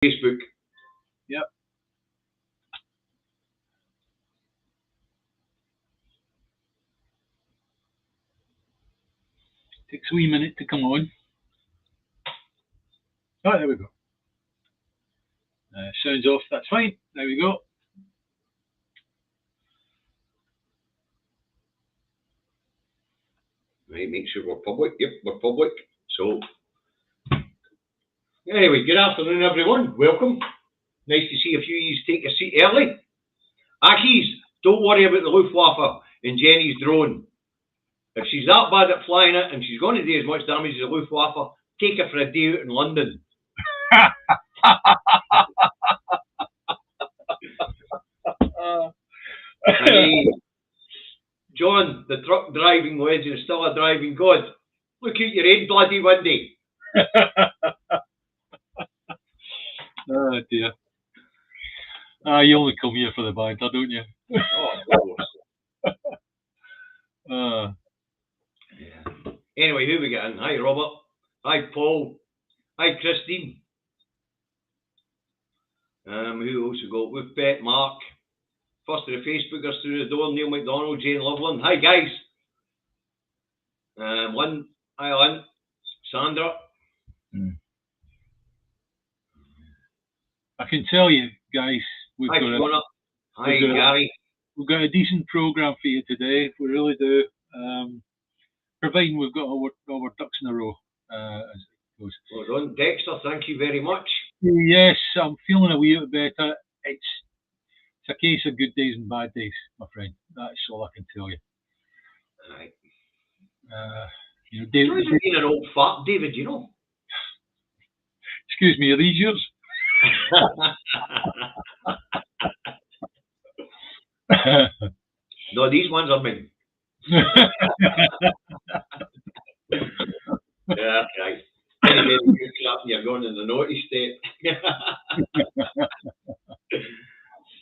Facebook. Yep. Takes a wee minute to come on. Oh, there we go. Sounds off, that's fine. There we go. Right, make sure we're public. Yep, we're public. So, anyway, good afternoon, everyone. Welcome. Nice to see a few of you take a seat early. Ackies, don't worry about the Luftwaffe and Jenny's drone. If she's that bad at flying it and she's going to do as much damage as the Luftwaffe, take her for a day out in London. John, the truck driving legend, is still a driving god. Look out your head, bloody windy. Oh dear. You only come here for the banter, don't you? Oh, of course. Yeah. Anyway, who we got in? Hi, Robert. Hi, Paul. Hi, Christine. Who else we got? With Pet, Mark. First of the Facebookers through the door, Neil McDonald, Jane Loveland. Hi, guys. Lynn. Hi, Lynn. Sandra. I can tell you, guys, Hi, Fiona. Hi, Gary. We've got a decent programme for you today. We really do. Providing we've got our ducks in a row, as it goes. Well done, Dexter. Thank you very much. Yes, I'm feeling a wee bit better. It's a case of good days and bad days, my friend. That's all I can tell you. Right. You know, David. You're being an old fart, David. You know. Excuse me, are these yours? No, these ones are mine. Yeah, right. You're going in the naughty state.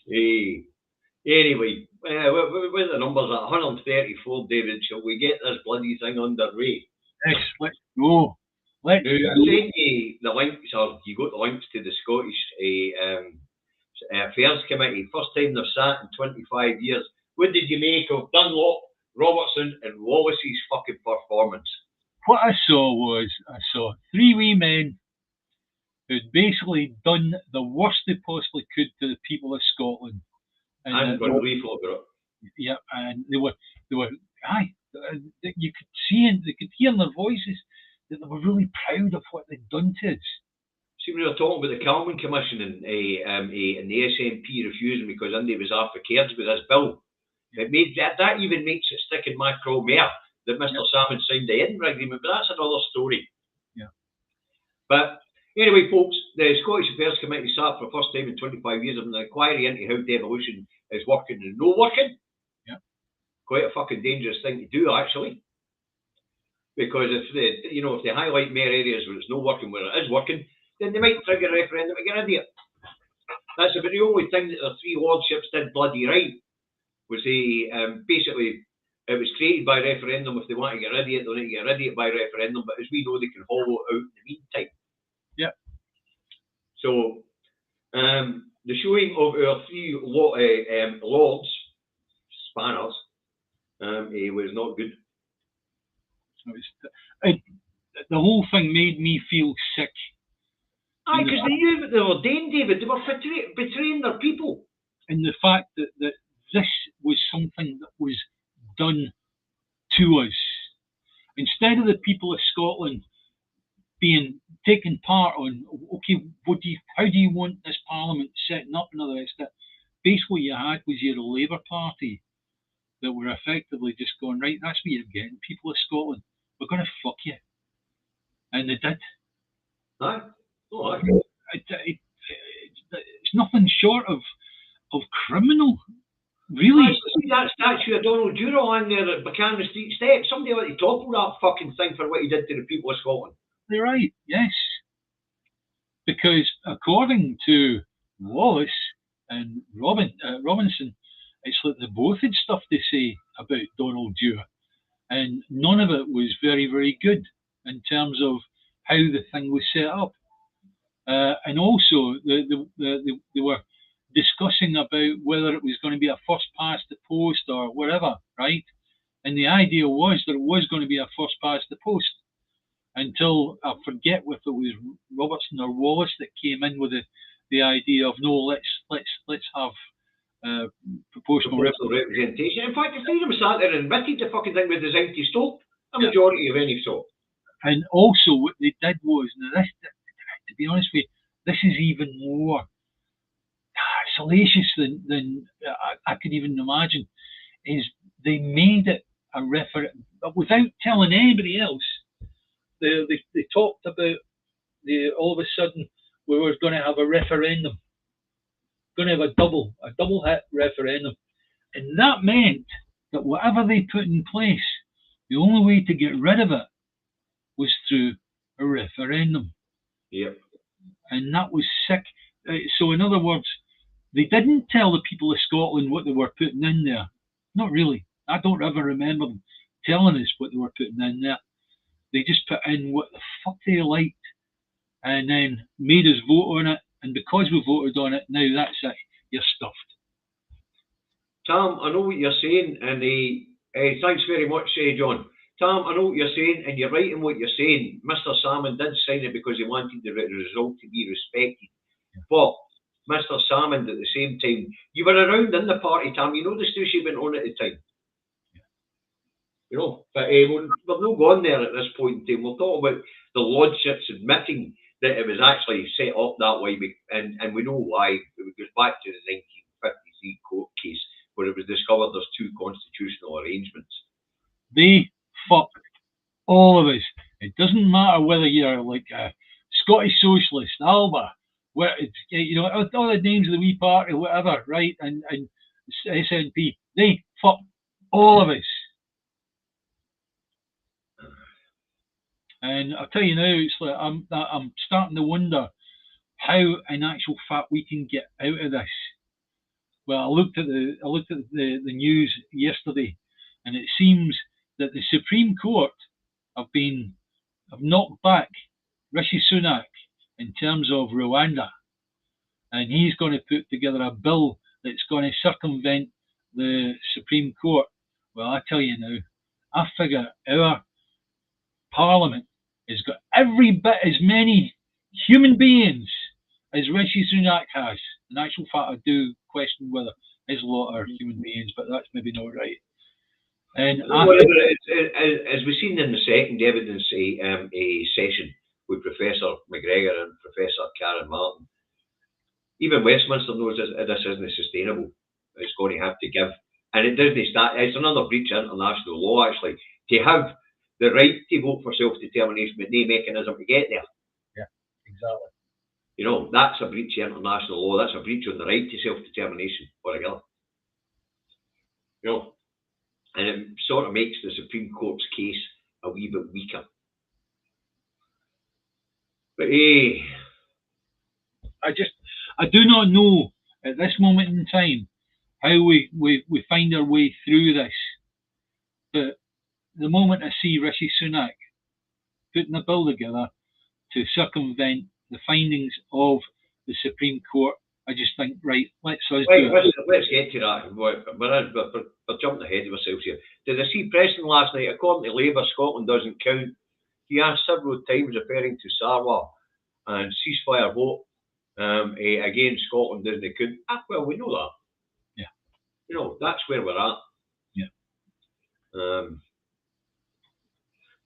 Hey. Anyway, with the numbers at 134, David, shall we get this bloody thing underway? Yes, let's go. I sent you the links, or you got the links to the Scottish Affairs Committee. First time they've sat in 25 years. What did you make of Dunlop, Robertson, and Wallace's fucking performance? What I saw three wee men who'd basically done the worst they possibly could to the people of Scotland. And got a leaflet about it. Yeah, and they were, you could see and they could hear in their voices that they were really proud of what they'd done to us. See, we were talking about the Calman Commission and the SNP refusing because Indy was after cares with this bill. It made that even makes it stick in my craw mare that Mr. Salmon signed the Edinburgh Agreement, but that's another story. Yeah. But anyway, folks, the Scottish Affairs Committee sat for the first time in 25 years of an inquiry into how devolution is working and no working. Yeah. Quite a fucking dangerous thing to do, actually. Because if they highlight more areas where it's not working, where it is working, then they might trigger a referendum to get rid of it. That's about the only thing that the three lordships did bloody right. Was basically it was created by referendum. If they want to get rid of it, they'll need to get rid of it by referendum. But as we know, they can hollow it out in the meantime. Yeah. So the showing of our three lords, spanners, was not good. The whole thing made me feel sick. Aye, because they knew what they were doing, David. They were betraying their people. And the fact that this was something that was done to us. Instead of the people of Scotland being taken part on, okay, how do you want this parliament setting up and all the rest of it? Basically, what you had was your Labour Party that were effectively just going, right, that's what you're getting, people of Scotland, we're going to fuck you. And they did. Aye. Oh, aye. It's nothing short of criminal. Really? See that statue of Donald Duro on there at Buchanan Street Steps? Somebody ought to topple that fucking thing for what he did to the people of Scotland. You're right, yes. Because according to Wallace and Robinson, it's like they both had stuff to say about Donald Dewar. And none of it was very, very good in terms of how the thing was set up. And also, they were discussing about whether it was going to be a first past the post or whatever, right? And the idea was that it was going to be a first past the post until I forget if it was Robertson or Wallace that came in with the idea of no, let's have proportional representation. In fact, the Freedom sat there and admitted the fucking thing was designed to stop a majority of any sort. And also, what they did was, now this, to be honest with you, this is even more salacious than I could even imagine. Is they made it a referendum without telling anybody else. They talked about all of a sudden we were going to have a referendum, going to have a double hit referendum, and that meant that whatever they put in place, the only way to get rid of it was through a referendum. Yep. And that was sick. So in other words, they didn't tell the people of Scotland what they were putting in there. Not really. I don't ever remember them telling us what they were putting in there. They just put in what the fuck they liked and then made us vote on it. And because we voted on it, now that's it. You're stuffed. Tom, I know what you're saying, and thanks very much, John. Tom, I know what you're saying, and you're right in what you're saying. Mr. Salmon did sign it because he wanted the result to be respected. But Mr. Salmon, at the same time, you were around in the party, Tom. You know the stuff she went on at the time. You know, but we're not going there at this point in time. We'll talk about the lordships admitting that it was actually set up that way, and we know why. It goes back to the 1953 court case where it was discovered there's two constitutional arrangements. They fucked all of us. It doesn't matter whether you're like a Scottish Socialist, Alba, where you know all the names of the wee party, whatever, right? And SNP, they fucked all of us. And I'll tell you now, it's like I'm starting to wonder how, in actual fact, we can get out of this. Well, I looked at the news yesterday, and it seems that the Supreme Court have knocked back Rishi Sunak in terms of Rwanda, and he's going to put together a bill that's going to circumvent the Supreme Court. Well, I tell you now, I figure our Parliament has got every bit as many human beings as Rishi Sunak has. In actual fact, I do question whether his lot are human beings, but that's maybe not right. And as we've seen in the second evidence session with Professor McGregor and Professor Karen Martin, even Westminster knows this isn't sustainable. It's going to have to give, and it doesn't start. It's another breach of international law, actually, to have the right to vote for self-determination, but no mechanism to get there. Yeah, exactly. You know, that's a breach of international law. That's a breach on the right to self-determination altogether. You know, and it sort of makes the Supreme Court's case a wee bit weaker. But I do not know at this moment in time how we find our way through this. But the moment I see Rishi Sunak putting a bill together to circumvent the findings of the Supreme Court, I just think, right, let's get to that. We're jumping ahead of ourselves here. Did I see Preston last night? According to Labour, Scotland doesn't count. He asked several times, referring to Sarwar and ceasefire vote. Again, Scotland doesn't count. Well, we know that. Yeah. You know, that's where we're at. Yeah.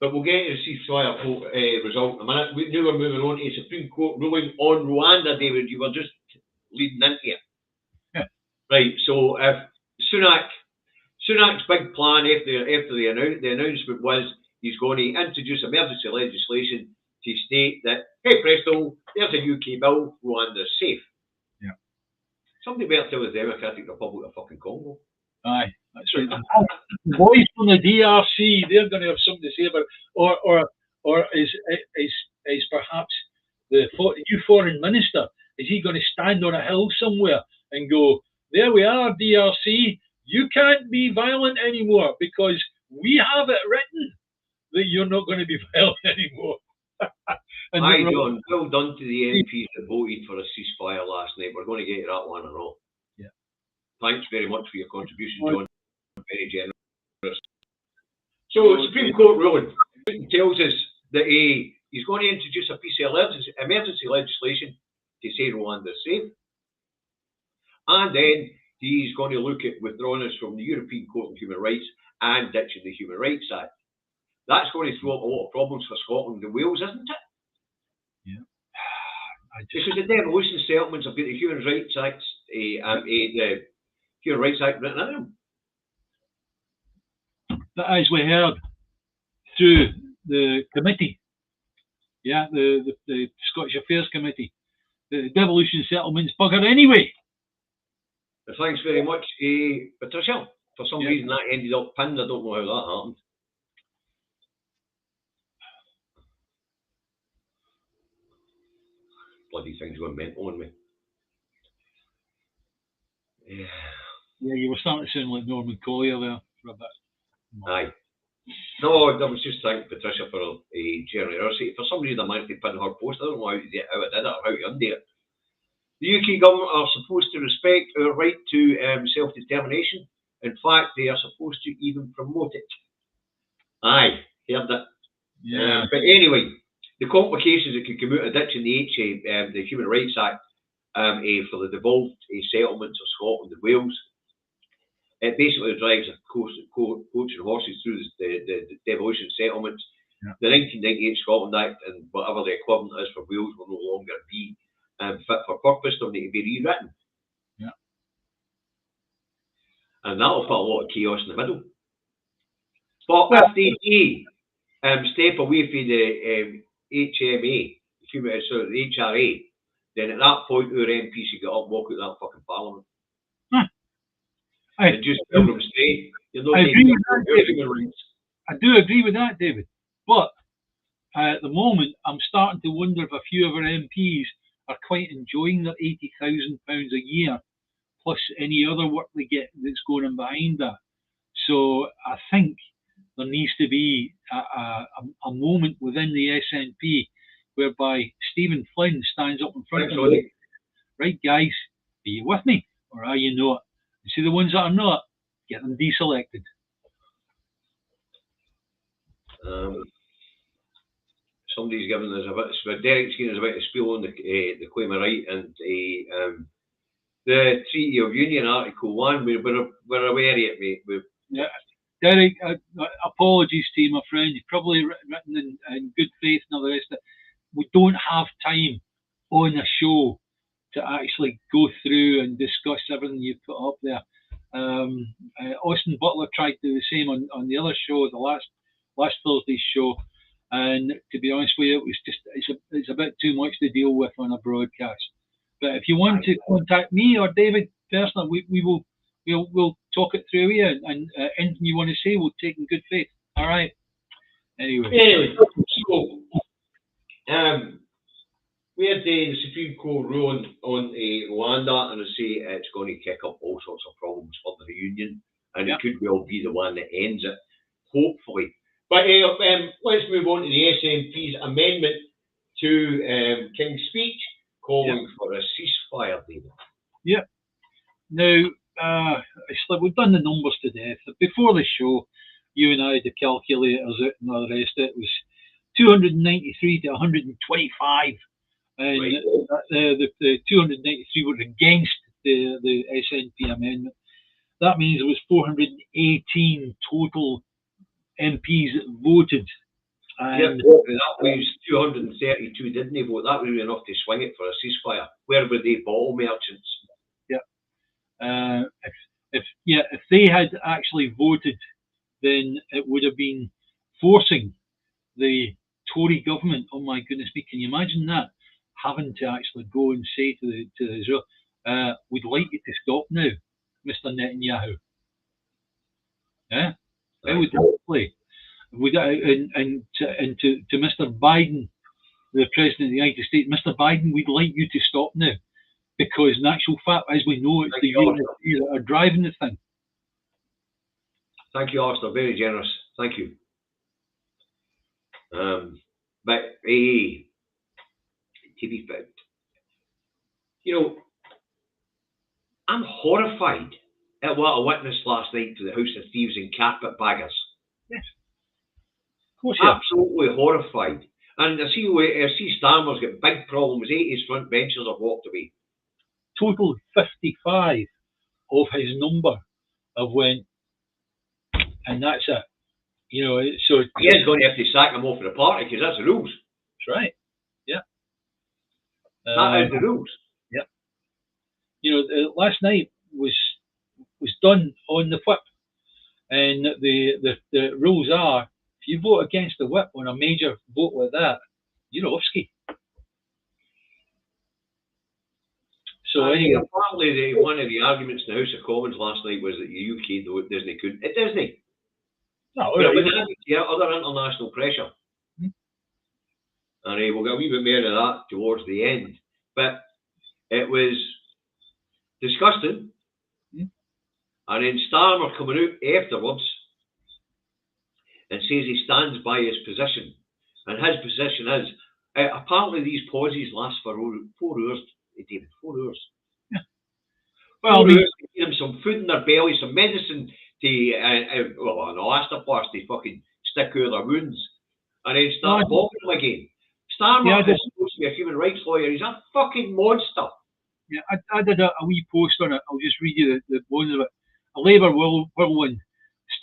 But we'll get to the ceasefire result in a minute. Now we're moving on to the Supreme Court ruling on Rwanda, David. You were just leading into it. Yeah. Right, so if Sunak's big plan after the announcement was he's going to introduce emergency legislation to state that, hey presto, there's a UK bill, Rwanda's safe. Yeah. Somebody better tell the Democratic Republic of fucking Congo. Aye, that's right. The boys from the DRC, they're going to have something to say about it. Or is perhaps the new foreign minister, is he going to stand on a hill somewhere and go, there we are, DRC, you can't be violent anymore because we have it written that you're not going to be violent anymore. And Aye, John, well done to the MPs that voted for a ceasefire last night. We're going to get to that one and all. Yeah. Thanks very much for your contribution, John. Very generous. So, Supreme Court ruling tells us that he's going to introduce a piece of emergency legislation to say Rwanda is safe. And then he's going to look at withdrawing us from the European Court of Human Rights and ditching the Human Rights Act. That's going to throw up a lot of problems for Scotland and Wales, isn't it? Yeah. Because the devolution settlements have got the Human Rights Act, the Human Rights Act written in them. But as we heard through the committee, the Scottish Affairs Committee, the devolution settlements bugger anyway. But thanks very much, Patricia. For some reason that ended up pinned. I don't know how that happened. Bloody things went mental on me. Yeah, you were starting to sound like Norman Collier there for a bit. Aye. No, I was just thanking Patricia for her generosity. For some reason I managed to pin her post. I don't know how I did it or how to undo it. The UK government are supposed to respect our right to self-determination. In fact, they are supposed to even promote it. Aye, heard that. Yeah. But anyway, the complications that could come out of ditching the Human Rights Act for the devolved settlements of Scotland and Wales, it basically drives a coach and horses through the devolution settlements. Yeah. The 1998 Scotland Act and whatever the equivalent is for Wales will no longer be fit for purpose. They'll need to be rewritten. Yeah. And that'll put a lot of chaos in the middle. But if they step away from the HMA, the HRA, then at that point our MPs should get up and walk out of that fucking parliament. And just tell them straight. You're not I do agree with that, David. But at the moment, I'm starting to wonder if a few of our MPs are quite enjoying their £80,000 a year, plus any other work they get that's going on behind that. So I think there needs to be a moment within the SNP whereby Stephen Flynn stands up in front of them. Right, guys, are you with me or are you not? You see the ones that are not, get them deselected. Somebody's given us a bit. Derek's given us a bit of spiel on the claim of right and the Treaty of Union Article 1. We're aware of it, mate. Yeah, Derek. Apologies to you, my friend. You've probably written in good faith and all the rest of it. We don't have time on a show to actually go through and discuss everything you've put up there. Austin Butler tried to do the same on the other show, the last Thursday's show, and to be honest with you, it was just it's a bit too much to deal with on a broadcast. But if you want to contact me or David personally, we'll talk it through with you, and anything you want to say, we'll take in good faith. All right. Anyway, so we had the Supreme Court ruling on Rwanda, and I say it's going to kick up all sorts of problems for the Union, and it could well be the one that ends it, hopefully. But let's move on to the SNP's amendment to King's speech, calling for a ceasefire, David. Yeah. Now, we've done the numbers to death. Before the show, you and I had the calculators out and all the rest. It was 293 to 125. And the 293 were against the SNP amendment. That means there was 418 total MPs that voted. And that was 232 didn't vote. That would be enough to swing it for a ceasefire. Where were they bottle merchants? If they had actually voted, then it would have been forcing the Tory government. Oh my goodness me! Can you imagine that? Having to actually go and say to Israel, "We'd like you to stop now, Mr. Netanyahu." Yeah, how would that play? And to Mr. Biden, the President of the United States, Mr. Biden, we'd like you to stop now, because in actual fact, as we know, it's the UNC that are driving the thing. Thank you, Alistair. Very generous. Thank you. But to be found. You know, I'm horrified at what I witnessed last night to the House of Thieves and Carpetbaggers. Yes. Of course, yeah. Absolutely horrified. And I see Starmer's got big problems. 8 his front benchers have walked away. Total 55 of his number have went, and that's it. You know, so He is going to have to sack him off of the party because that's the rules. That's right. Yeah. That is the rules. Yeah. You know, last night was done on the whip, and the rules are, if you vote against the whip on a major vote like that, you're off-ski. So anyway, apparently, one of the arguments in the House of Commons last night was that the UK Disney couldn't. It Disney. no, But it was other international pressure. Hmm. And we'll get a wee bit more of that towards the end. But it was disgusting. Hmm. And then Starmer coming out afterwards and says he stands by his position. And his position is, apparently these pauses last for 4 hours, David, 4 hours. Yeah. Well, 4 hours to give them some food in their belly, some medicine to, an elastoplasty fucking stick out their wounds, and then start bombing them again. Starmer is supposed to be a human rights lawyer. He's a fucking monster. Yeah, I did a wee post on it. I'll just read you the bones of it. A Labour whirlwind.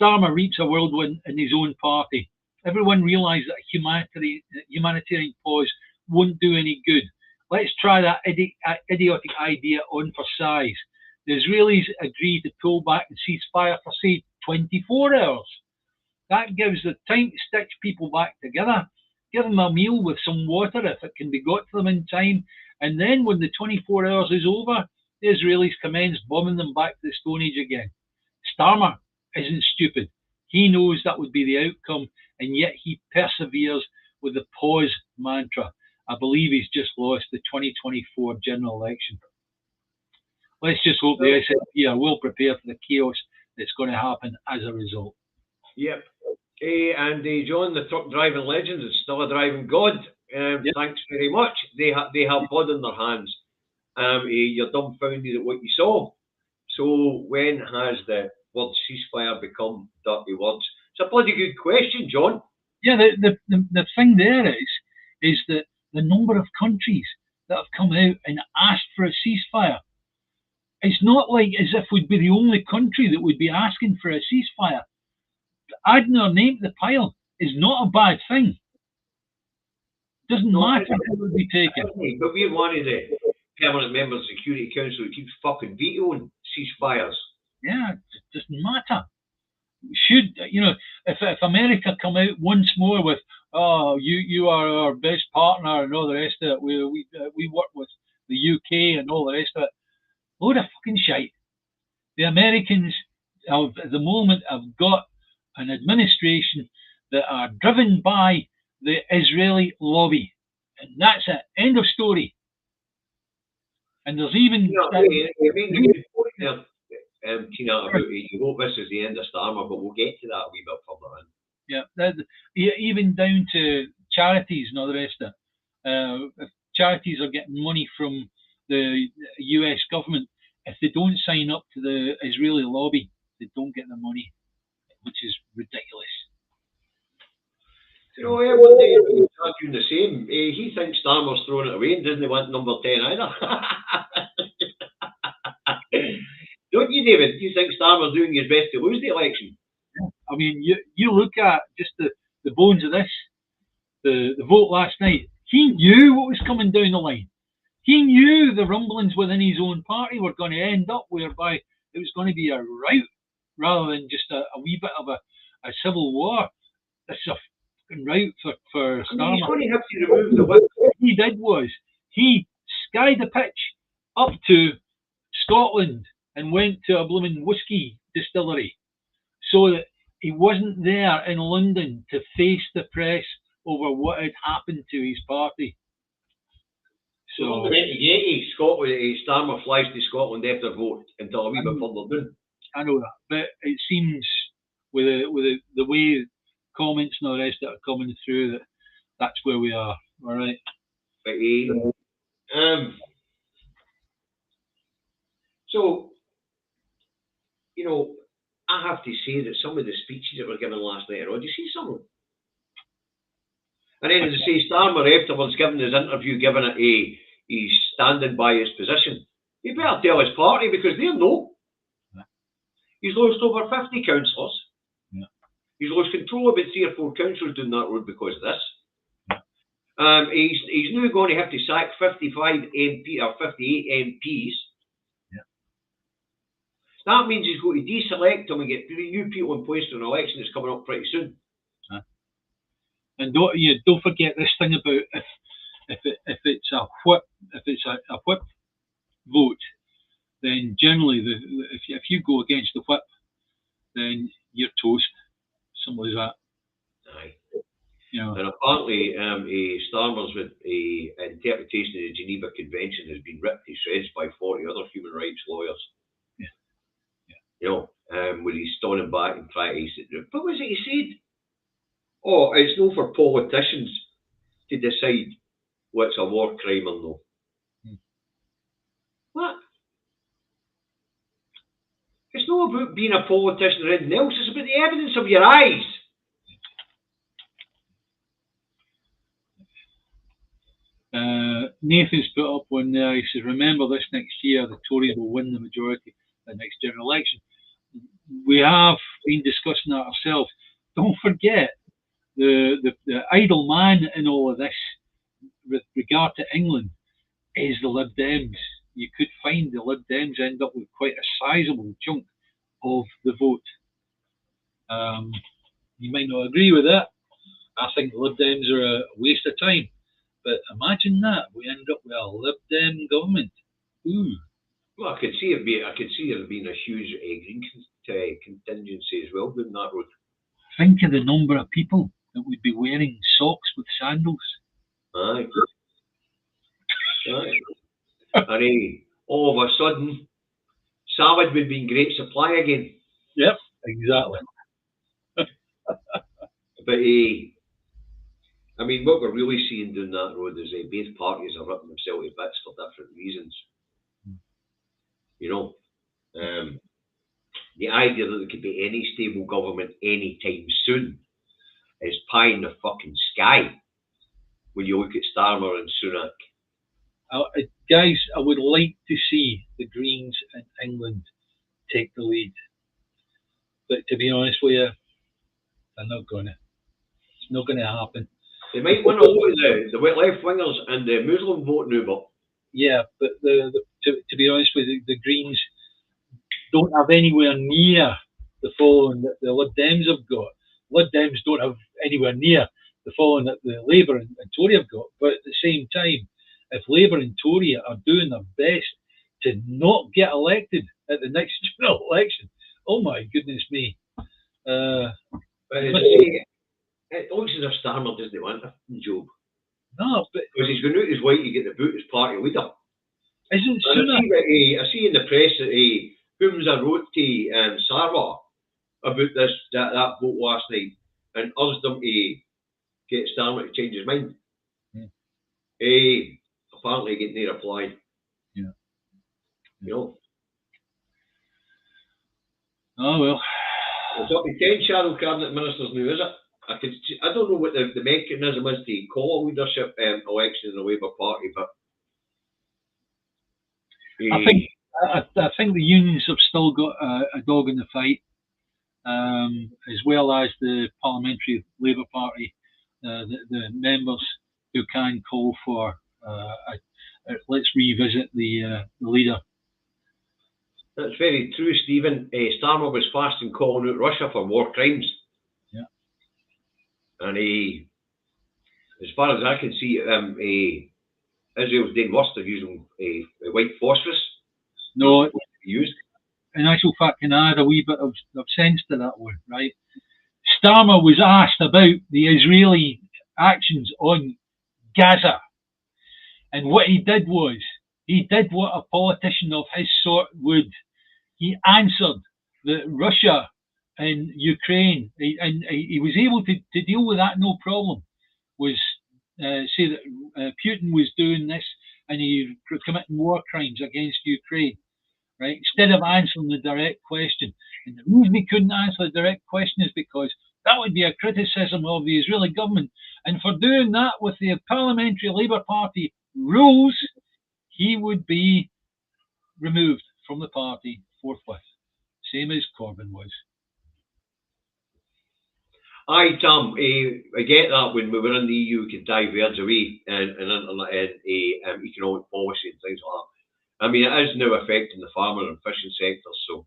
Starmer reaps a whirlwind in his own party. Everyone realised that a humanitarian pause won't do any good. Let's try that idiotic idea on for size. The Israelis agreed to pull back and cease fire for, say, 24 hours. That gives the time to stitch people back together. Give them a meal with some water if it can be got to them in time. And then when the 24 hours is over, the Israelis commence bombing them back to the Stone Age again. Starmer isn't stupid. He knows that would be the outcome, and yet he perseveres with the pause mantra. I believe he's just lost the 2024 general election. Let's just hope the SNP are well prepared for the chaos that's going to happen as a result. Yep. And John, the truck driving legend, is still a driving god. Yep. Thanks very much. They have blood in their hands. You're dumbfounded at what you saw. So when has the word ceasefire become dirty words? It's a bloody good question, John. Yeah, the thing there is that the number of countries that have come out and asked for a ceasefire. It's not like as if we'd be the only country that would be asking for a ceasefire. Adding our name to the pile is not a bad thing. Doesn't matter who it would be taken. But we're one of the permanent members of the Security Council who keeps fucking vetoing ceasefires. Yeah, it doesn't matter. Should, you know, if America come out once more with, oh, you are our best partner and all the rest of it, we work with the UK and all the rest of it, load of fucking shite. The Americans at the moment have got an administration that are driven by the Israeli lobby, and that's it. End of story. And there's even Tina, about you hope this is the end of Starmer, but we'll get to that a wee bit further in. Yeah, even down to charities and all the rest of it. If charities are getting money from the US government, if they don't sign up to the Israeli lobby, they don't get the money, which is ridiculous. You know, one day he's arguing the same. He thinks Starmer's throwing it away and doesn't want number 10 either. Don't you, David? You think Starmer's doing his best to lose the election? Yeah. I mean, you look at just the bones of this, the vote last night. He knew what was coming down the line. He knew the rumblings within his own party were going to end up whereby it was going to be a rout rather than just a wee bit of a civil war. This is a fucking rout for Starmer. He's going to have to remove the whip. What he did was he skied the pitch up to Scotland and went to a blooming whiskey distillery so that he wasn't there in London to face the press over what had happened to his party. So Scotland, Starmer flies to Scotland after vote until a wee bit further down. I know that, but it seems with the way comments and all the rest that are coming through that's where we are. All right. But So, you know, I have to say that some of the speeches that were given last night, did you see some of them? And then, as I say, Starmer afterwards giving his interview, giving it he's standing by his position. He better tell his party because they know. Yeah. He's lost over 50 councillors. Yeah. He's lost control of about 3 or 4 councillors down that road because of this. Yeah. He's now going to have to sack 55 MP or 58 MPs. Yeah. That means he's going to deselect them and get new people in place for an election that's coming up pretty soon. And don't forget this thing about if it's a whip vote, then generally if you go against the whip, then you're toast. Simple as that. Aye. You know. And apparently, Starmer's interpretation of the Geneva Convention has been ripped to shreds by 40 other human rights lawyers. Yeah. Yeah. You know, where he's standing back and trying to say, what was it he said? Oh, it's not for politicians to decide what's a war crime or no. What? It's not about being a politician or anything else, it's about the evidence of your eyes. Nathan's put up one there, he says, remember this next year, the Tories will win the majority in the next general election. We have been discussing that ourselves. Don't forget, the idle man in all of this, with regard to England, is the Lib Dems. You could find the Lib Dems end up with quite a sizable chunk of the vote. You might not agree with that. I think the Lib Dems are a waste of time. But imagine that we end up with a Lib Dem government. Ooh. Well, I could see there being a huge green contingency as well down that road. Think of the number of people that would be wearing socks with sandals. Aye. Aye. And all of a sudden, salad would be in great supply again. Yep, exactly. But I mean, what we're really seeing down that road is both parties are ripping themselves to bits for different reasons. You know, the idea that there could be any stable government anytime soon is pie in the fucking sky when you look at Starmer and Sunak. Guys, I would like to see the Greens in England take the lead. But to be honest with you, they're not going to. It's not going to happen. They might win a lot of the left wingers and the Muslim vote now, but yeah, but to be honest with you, the Greens don't have anywhere near the following that the Lib Dems have got. Lib Dems don't have anywhere near the following that the Labour and Tory have got. But at the same time, if Labour and Tory are doing their best to not get elected at the next general election, oh my goodness me. It looks as if Starmer doesn't want a job. No, but because he's going out his way to get the boot as party leader. Isn't I see in the press that Humza wrote to Sarwar about that vote last night and urged him to get Starmer to change his mind. Apparently getting no reply. Yeah. You know. Oh well. It's up to 10 shadow cabinet ministers now, is it? I don't know what the mechanism is to call a leadership election in the Labour Party, but I think the unions have still got a dog in the fight, as well as the Parliamentary Labour Party, the members who can call for let's revisit the leader. That's very true, Stephen. Starmer was fast in calling out Russia for war crimes. Yeah. And as far as I can see, Israel's doing worse. They're using white phosphorus. No, used. In actual fact, can I add a wee bit of sense to that one, right? Starmer was asked about the Israeli actions on Gaza. And what he did what a politician of his sort would. He answered that Russia and Ukraine, and he was able to deal with that no problem, was say that Putin was doing this and he committing war crimes against Ukraine, right? Instead of answering the direct question. And the reason he couldn't answer the direct question is because that would be a criticism of the Israeli government. And for doing that with the Parliamentary Labour Party rules, he would be removed from the party forthwith, same as Corbyn was. Aye, Tom, I get that when we were in the EU, we could diverge away in economic policy and things like that. I mean, it is now affecting the farmer and fishing sectors, so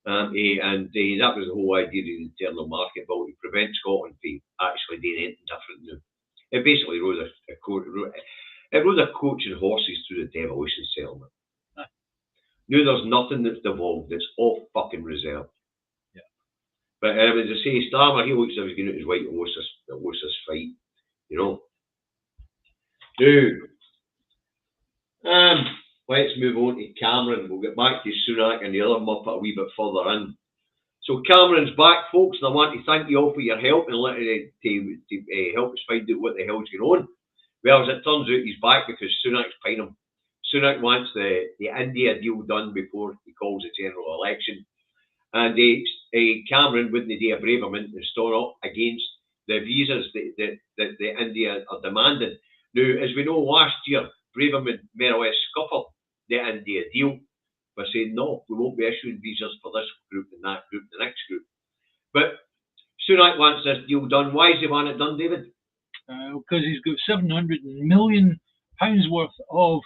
that was the whole idea of the internal market bill, to prevent Scotland from actually doing anything different now. It basically rode a coach and horses through the devolution settlement. Now there's nothing that's devolved, it's all fucking reserved. Yeah. But as I say, Starmer, he looks as if he's going out his white horse this fight, you know. Now, let's move on to Cameron. We'll get back to Sunak and the other Muppet a wee bit further in. So Cameron's back, folks, and I want to thank you all for your help and to help us find out what the hell's going on. Well, as it turns out, he's back because Sunak's paying him. Sunak wants the India deal done before he calls the general election. And Cameron wouldn't do a bravament and stand up against the visas that India are demanding. Now, as we know, last year, Braverman more or less scuppered the India deal by saying, no, we won't be issuing visas for this group and that group, the next group. But Sunak wants this deal done. Why does he want it done, David? Because he's got £700 million worth of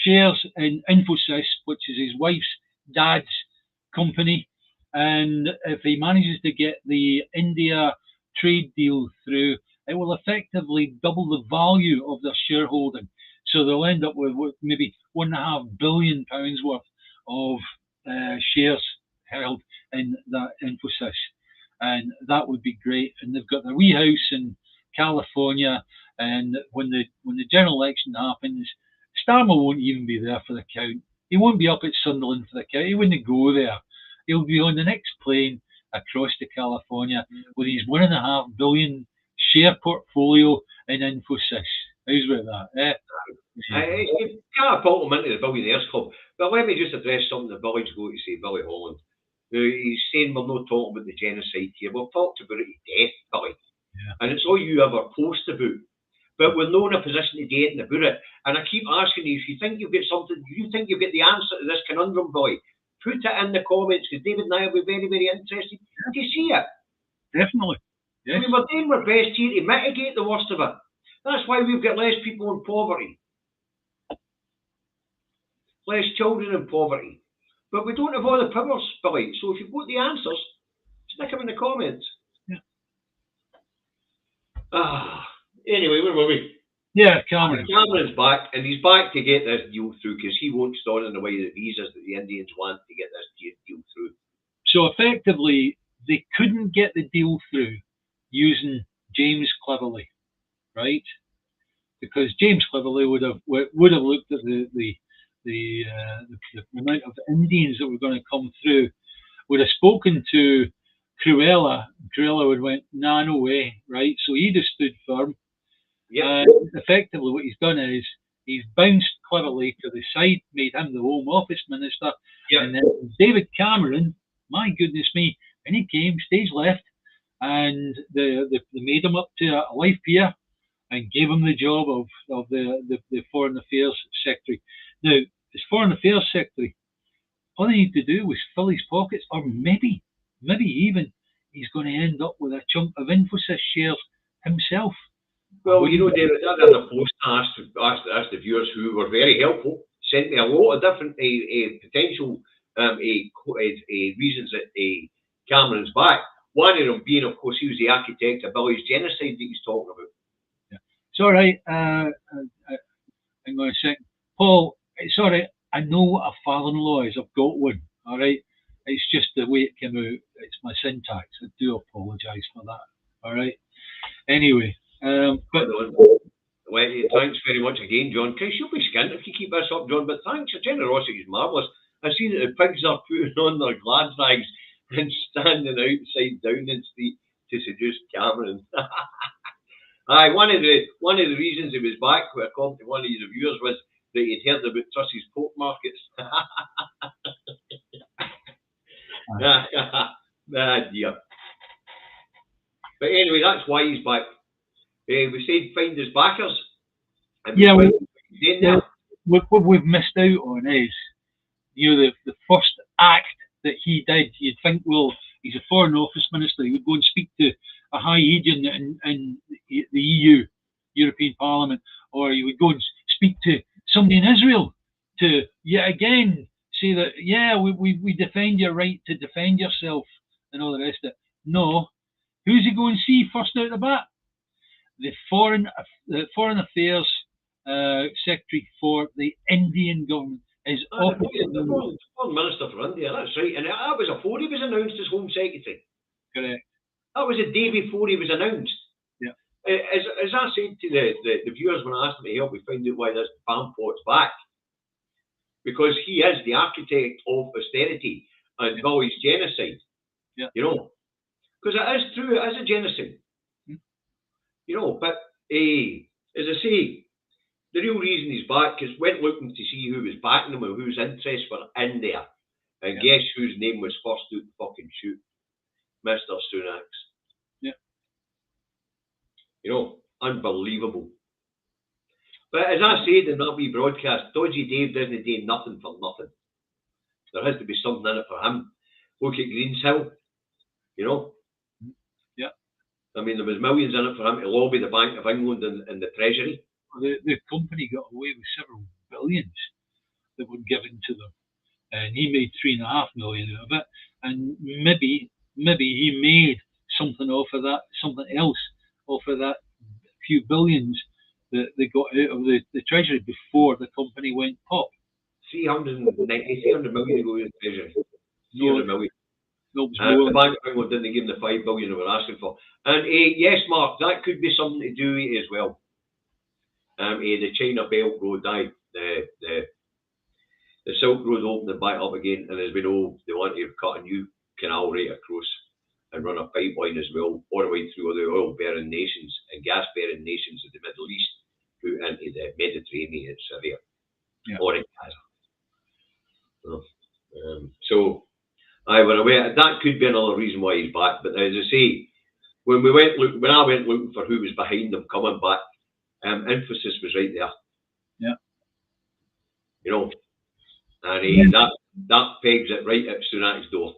shares in Infosys, which is his wife's dad's company. And if he manages to get the India trade deal through, it will effectively double the value of their shareholding. So they'll end up with maybe £1.5 billion worth of shares held in that Infosys. And that would be great. And they've got their wee house in California. And when the general election happens, Starmer won't even be there for the count. He won't be up at Sunderland for the count. He wouldn't go there. He'll be on the next plane across to California with his £1.5 billion share portfolio in Infosys. How's about that? You can't put him into the Billionaires Club. But let me just address something that Billy's going to say, Billy Holland. Now, he's saying we're not talking about the genocide here. We've talked about it to death, Billy. Yeah. And it's all you ever post about. But we're not in a position to do anything about it. And I keep asking you, if you think you've got something, you think you've got the answer to this conundrum, Billy, put it in the comments, because David and I will be very, very interested to see it. Definitely. Yes. I mean, we're doing our best here to mitigate the worst of it. That's why we've got less people in poverty. Less children in poverty. But we don't have all the powers, Billy. So if you've got the answers, stick them in the comments. Yeah. Anyway, where were we? Yeah, Cameron. Cameron's back, and he's back to get this deal through because he won't stand in the way of the visas that the Indians want to get this deal through. So effectively, they couldn't get the deal through using James Cleverly, right? Because James Cleverly would have looked at the amount of Indians that were going to come through, would have spoken to Cruella. Cruella would have went, nah, no way, right? So he'd have stood firm. Yeah. Effectively, what he's done is he's bounced Cleverly to the side, made him the Home Office Minister, and then David Cameron, my goodness me, and he came stage left, and they made him up to a life peer and gave him the job of the Foreign Affairs Secretary. Now, as Foreign Affairs Secretary, all he needed to do was fill his pockets, or maybe even he's going to end up with a chunk of Infosys shares himself. Well, you know, David, that in the post asked the viewers who were very helpful, sent me a lot of different potential reasons that Cameron's back. One of them being, of course, he was the architect of Billy's genocide that he's talking about. Yeah. It's all right. Hang on a second. Paul, it's all right. I know what a father-in-law is. I've got one. All right. It's just the way it came out. It's my syntax. I do apologise for that. All right. Anyway. But thanks very much again, John. Chris, you'll be skint if you keep this up, John. But thanks, your generosity is marvellous. I see that the pigs are putting on their glad rags and standing outside Downing Street to seduce Cameron. Aye, one of the reasons he was back, according to one of your reviewers, was that he'd heard about Truss's pork markets. Ah, dear. But anyway, that's why he's back. We said find his backers. And Yeah, what we've missed out on is, the first act that he did. You'd think, well, he's a Foreign Office Minister. He would go and speak to a high agent in the EU, European Parliament, or he would go and speak to somebody in Israel to yet again say that, yeah, we defend your right to defend yourself and all the rest of it. No. Who's he going to see first out the bat? The Foreign Affairs Secretary for the Indian government. His the Foreign Minister for India, that's right. And that was before he was announced as Home Secretary. Correct. That was a day before he was announced. Yeah. As I said to the viewers when I asked them to help me find out why this Bamport's back, because he is the architect of austerity and Gully's genocide. Yeah. Because it is true, it is a genocide. But as I say, the real reason he's back is went looking to see who was backing him and whose interests were in there. And guess whose name was first out the fucking chute? Mr. Sunak's. Yeah. Unbelievable. But as I said in that wee broadcast, Dodgy Dave doesn't do nothing for nothing. There has to be something in it for him. Look at Greenshill. Yeah. I mean, there was millions in it for him to lobby the Bank of England and the Treasury. The company got away with several billions that were given to them, and he made $3.5 million out of it. And maybe he made something off of that, something else off of that few billions that they got out of the Treasury before the company went pop. 300 million go in the Treasury. 300 million. The Bank of England didn't give them the $5 billion they were asking for. And yes, Mark, that could be something to do with it as well. The China Belt Road, the Silk Road opened back up again, and as we know, they want to cut a new canal right across and run a pipeline as well, all the way through all the oil-bearing nations and gas-bearing nations of the Middle East, through into the Mediterranean and Syria, or in Gaza. We're aware that could be another reason why he's back. But as I say, when I went looking for who was behind them coming back, emphasis was right there. Yeah. And that pegs it right at Sunak's door.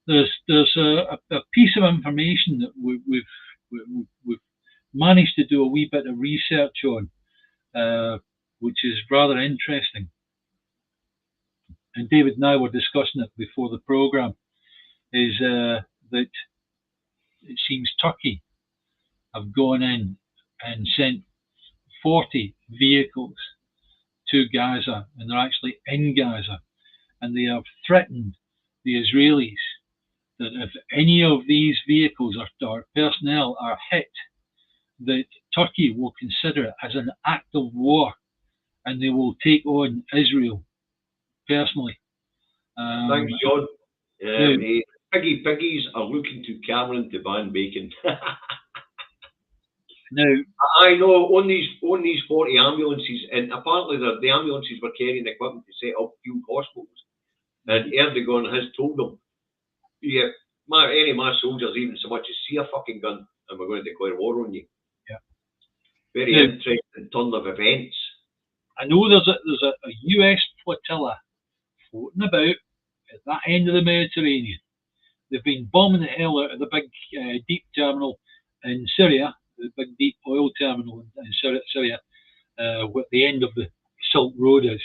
There's a piece of information that we've managed to do a wee bit of research on, which is rather interesting. And David and I were discussing it before the program. Is that it seems Turkey have gone in and sent 40 vehicles to Gaza, and they're actually in Gaza, and they have threatened the Israelis that if any of these vehicles or personnel are hit, that Turkey will consider it as an act of war, and they will take on Israel personally. Thanks, John. Piggies are looking to Cameron to ban bacon. Now, I know on these 40 ambulances, and apparently the ambulances were carrying equipment to set up field hospitals. And Erdogan has told them, any of my soldiers even so much as see a fucking gun, and we're going to declare war on you. Yeah. Very interesting turn of events. I know there's a US flotilla floating about at that end of the Mediterranean. They've been bombing the hell out of the big deep terminal in Syria, the big deep oil terminal in Syria, where the end of the Silk Road is.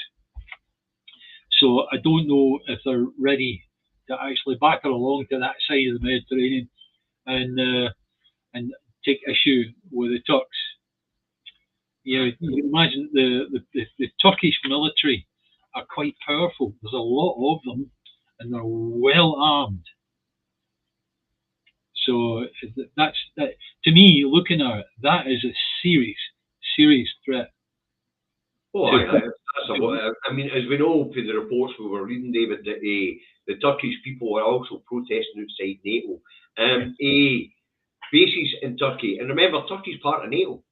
So I don't know if they're ready to actually back her along to that side of the Mediterranean and take issue with the Turks. You can imagine the Turkish military are quite powerful. There's a lot of them, and they're well armed. So that's to me, looking at it, that is a serious threat. I mean, as we know from the reports we were reading, David, that the Turkish people are also protesting outside NATO. bases in Turkey. And remember, Turkey's part of NATO.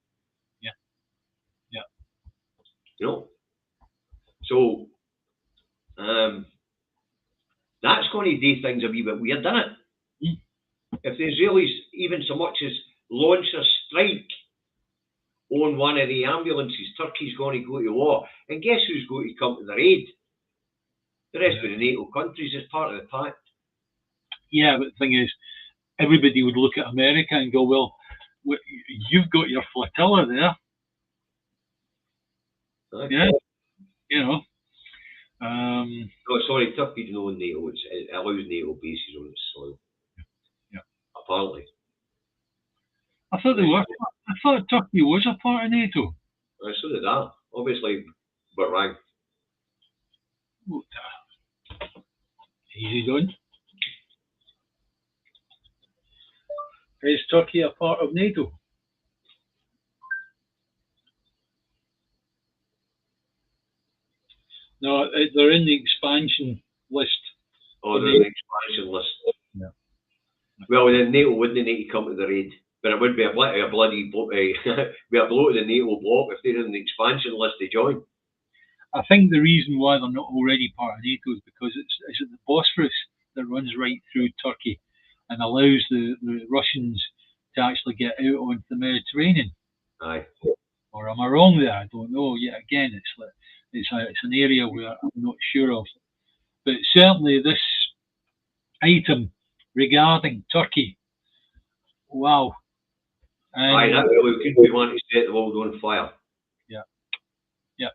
Yeah. Yeah. You know? So, that's going to do things a wee bit weird, isn't it? Mm. If the Israelis even so much as launch a strike on one of the ambulances, Turkey's going to go to war. And guess who's going to come to their aid? The rest of the NATO countries as part of the pact. Yeah, but the thing is, everybody would look at America and go, well, you've got your flotilla there. Right. Yeah, you know. No, sorry, Turkey's no NATO. It allows NATO bases on its soil. Yeah. Apparently. I thought they were. I thought Turkey was a part of NATO. So did that. Obviously, we're wrong. Easy done. Is Turkey a part of NATO? No, they're in the expansion list. Oh, they're in the expansion list. Yeah. Well, then NATO wouldn't need to come to their aid. But it would be a bloody be a blow to the NATO bloc if they're in the expansion list to join. I think the reason why they're not already part of NATO is because it's the Bosphorus that runs right through Turkey and allows the Russians to actually get out onto the Mediterranean. Aye. Or am I wrong there? I don't know. Yet again, it's an area where I'm not sure of. But certainly this item regarding Turkey, wow. Aye, that really could be one to set the world on fire. Yeah. Yeah.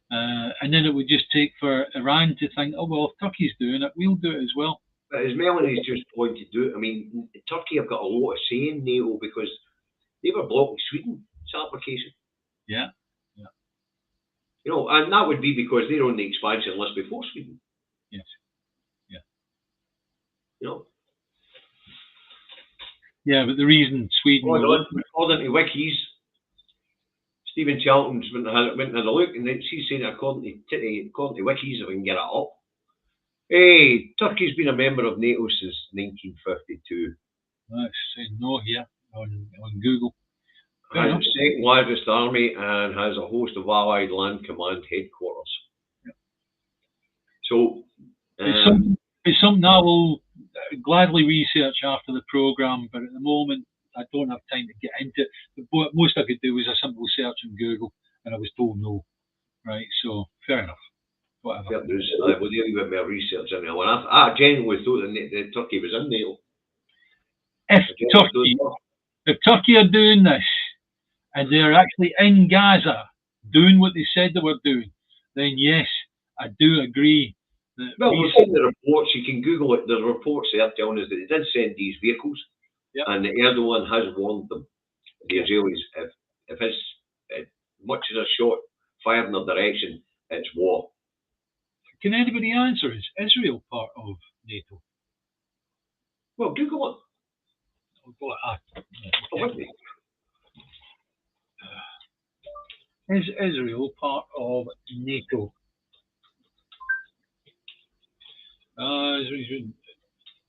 And then it would just take for Iran to think, oh, well, if Turkey's doing it, we'll do it as well. But as Melanie's just pointed to, I mean, Turkey have got a lot of say in NATO because they were blocking Sweden's application. Yeah. You know, and that would be because they're on the expansion list before Sweden. Yes. Yeah. You know. Yeah, but the reason Sweden... According to wikis, Stephen Charlton's went and had a look, and she's saying according to wikis, if we can get it up. Hey, Turkey's been a member of NATO since 1952. That's saying no here on Google. Has the second largest army and has a host of Allied Land Command headquarters. Yeah. So it's something I will gladly research after the programme, but at the moment I don't have time to get into it. But most I could do was a simple search on Google, and I was told no. Right, so fair enough. Whatever. We'll do a bit more research in there. I genuinely thought that Turkey was in NATO. If Turkey are doing this, and they're actually in Gaza doing what they said they were doing, then yes, I do agree. Well, we've seen the reports. You can Google it. The reports there telling us that they did send these vehicles, yep. And Erdogan has warned them, the Israelis, if much as a shot fired in their direction, it's war. Can anybody answer? Is Israel part of NATO? Well, Google it. Is Israel part of NATO?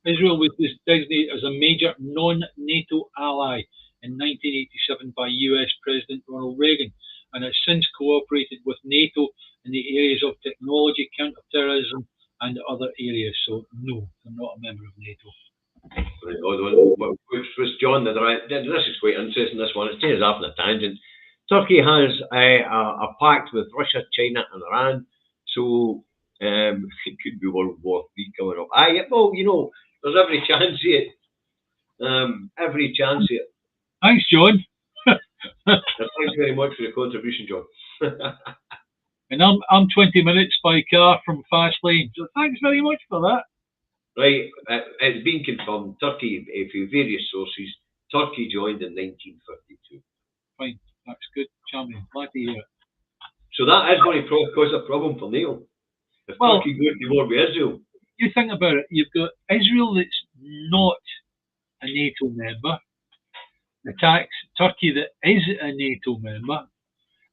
Israel was designated as a major non-NATO ally in 1987 by US President Ronald Reagan, and has since cooperated with NATO in the areas of technology, counter-terrorism, and other areas. So, no, they're not a member of NATO. Which John, this is quite interesting, this one. It says off on a tangent. Turkey has a pact with Russia, China, and Iran, so it could be World War III coming up. Well, you know, there's every chance here. Every chance here. Thanks, John. Thanks very much for the contribution, John. And I'm 20 minutes by car from Fastlane, so thanks very much for that. Right, it's been confirmed. Turkey, through various sources, Turkey joined in 1952. Fine, that's good, charming. Glad to hear it. So that is going to cause a problem for NATO. If Turkey goes to war with Israel. You think about it, you've got Israel that's not a NATO member, attacks Turkey that is a NATO member,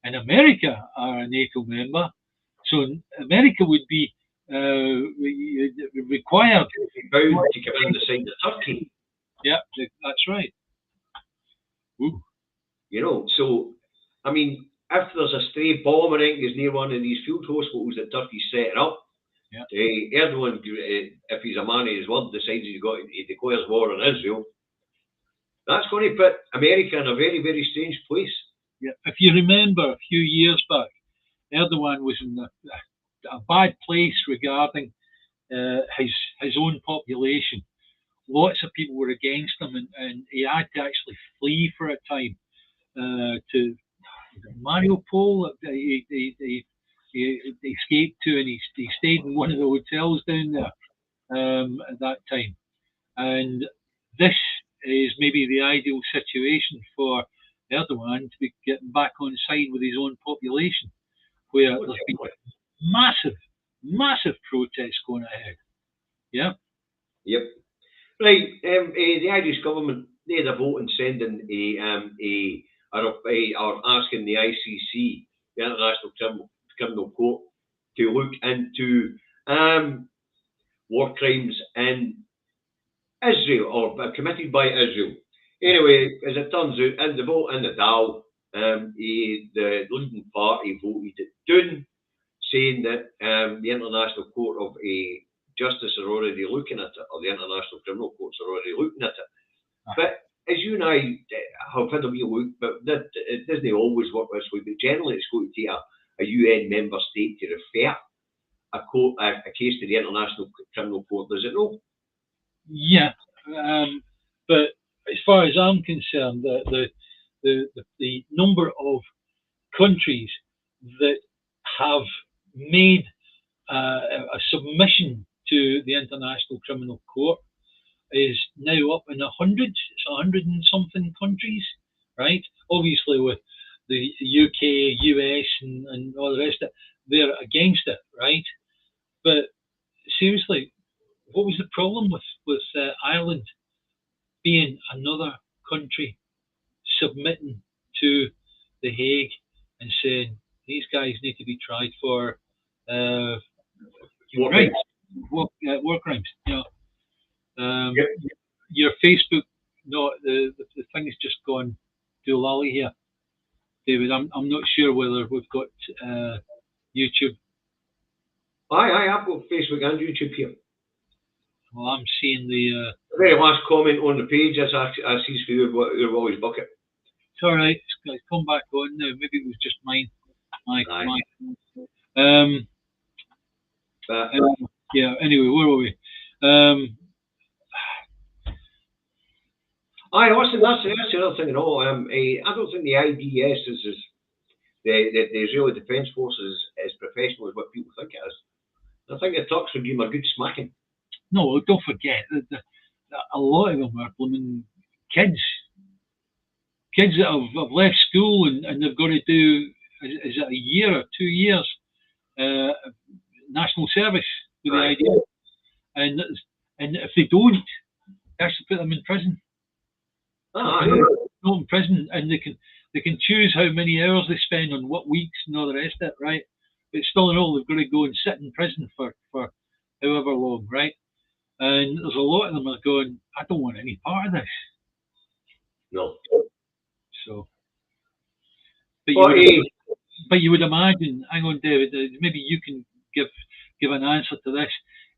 and America are a NATO member. So America would be required to come in the side of Turkey. Yeah, that's right. Ooh. You know, so I mean, if there's a stray bomb or anything is near one of these field hospitals that Turkey's setting up, Yeah. Erdogan, if he's a man of his word, decides he declares war on Israel, that's going to put America in a very, very strange place. Yeah. If you remember a few years back, Erdogan was in a bad place regarding his own population. Lots of people were against him, and he had to actually flee for a time to Mariupol. He escaped to, and he stayed in one of the hotels down there at that time. And this is maybe the ideal situation for Erdogan to be getting back on side with his own population, where there's been massive, massive protests going ahead. Yeah. Yep. Right. The Irish government, they had a vote in sending or asking the ICC, the International Criminal Court, to look into war crimes in Israel, or committed by Israel. Anyway, as it turns out, in the vote in the Dáil, the leading party voted it down, saying that the International Court of Justice are already looking at it, or the International Criminal Courts are already looking at it. But as you and I have had a wee look, but it doesn't always work this way, but generally it's going to take a UN member state to refer a case to the International Criminal Court, does it not? Yeah, but as far as I'm concerned, the number of countries that have made a submission to the International Criminal Court is now up in the hundreds. It's 100 and something countries, right? Obviously, with the UK, US, and all the rest of it, they're against it, right? But seriously, what was the problem with Ireland being another country submitting to the Hague and saying these guys need to be tried for War crimes, war crimes? You know, Yep. your Facebook, no, the thing's just gone doolally here, David. I'm not sure whether we've got YouTube. Aye, I've got Facebook and YouTube here. Well, I'm seeing the. The very last comment on the page is I see for your Wally's bucket. It's all right. It's come back on now. Maybe it was just mine. Aye. Yeah. Anyway, where were we? Aye, listen, that's the other thing. I don't think the IDS is the Israeli Defence Force is as professional as what people think it is. I think the Turks would give them a good smacking. No, don't forget that a lot of them are blooming kids that have left school and they've got to do, is it a year or 2 years national service with the idea, and if they don't, they actually put them in prison. Not in prison, and they can choose how many hours they spend on what weeks and all the rest of it, right? But still in all, they've got to go and sit in prison for however long, right? And there's a lot of them are going, I don't want any part of this. No. So, but you would imagine, hang on, David, maybe you can give an answer to this.